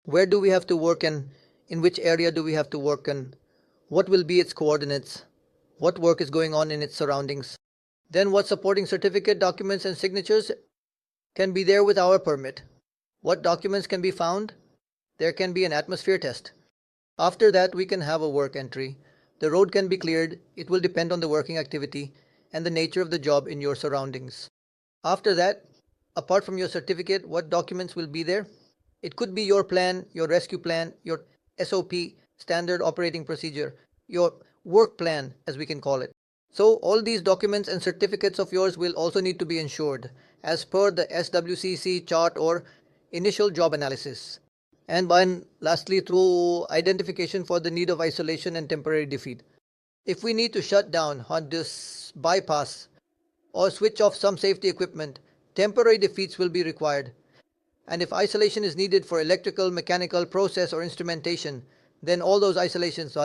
Where do we have to work and in which area do we have to work and what will be its coordinates, what work is going on in its surroundings. Then what supporting certificate documents and signatures can be there with our permit. What documents can be found? There can be an atmosphere test. After that, we can have a work entry. The road can be cleared. It will depend on the working activity and the nature of the job in your surroundings. After that, apart from your certificate, what documents will be there? It could be your plan, your rescue plan, your SOP, standard operating procedure, your work plan, as we can call it. So all these documents and certificates of yours will also need to be insured as per the SWCC chart or initial job analysis. And lastly, through identification for the need of isolation and temporary defeat. If we need to shut down on this bypass or switch off some safety equipment, temporary defeats will be required. And if isolation is needed for electrical, mechanical, process or instrumentation, then all those isolations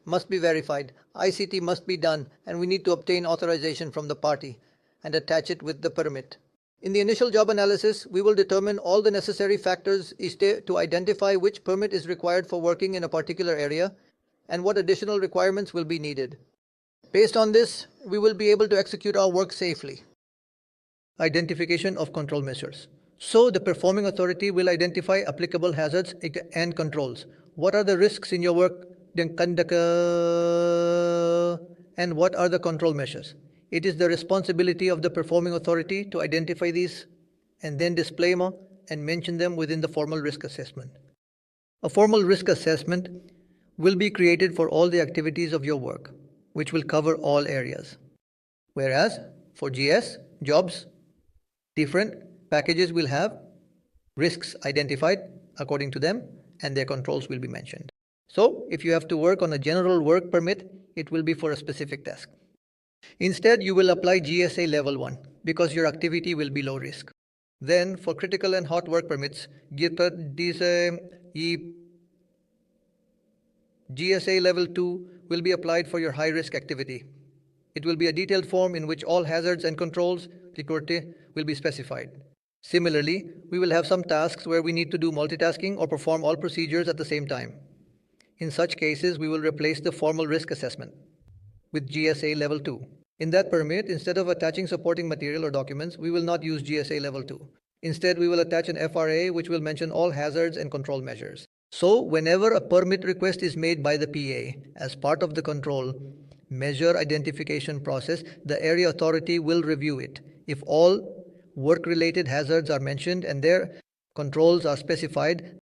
must be verified. ICT must be done and we need to obtain authorization from the party and attach it with the permit. In the initial job analysis, we will determine all the necessary factors to identify which permit is required for working in a particular area and what additional requirements will be needed. Based on this, we will be able to execute our work safely. Identification of control measures. So the performing authority will identify applicable hazards and controls. What are the risks in your work conduct and what are the control measures? It is the responsibility of the performing authority to identify these and then display them and mention them within the formal risk assessment. A formal risk assessment will be created for all the activities of your work, which will cover all areas. Whereas for GS, jobs, different packages will have risks identified according to them and their controls will be mentioned. So if you have to work on a general work permit, it will be for a specific task. Instead, you will apply GSA level 1 because your activity will be low risk. Then for critical and hot work permits, GSA level 2 will be applied for your high risk activity. It will be a detailed form in which all hazards and controls will be specified. Similarly, we will have some tasks where we need to do multitasking or perform all procedures at the same time. In such cases, we will replace the formal risk assessment with GSA level 2. In that permit, instead of attaching supporting material or documents, we will not use GSA level 2. Instead, we will attach an FRA which will mention all hazards and control measures. So, whenever a permit request is made by the PA as part of the control measure identification process, the area authority will review it. If all work-related hazards are mentioned and their controls are specified,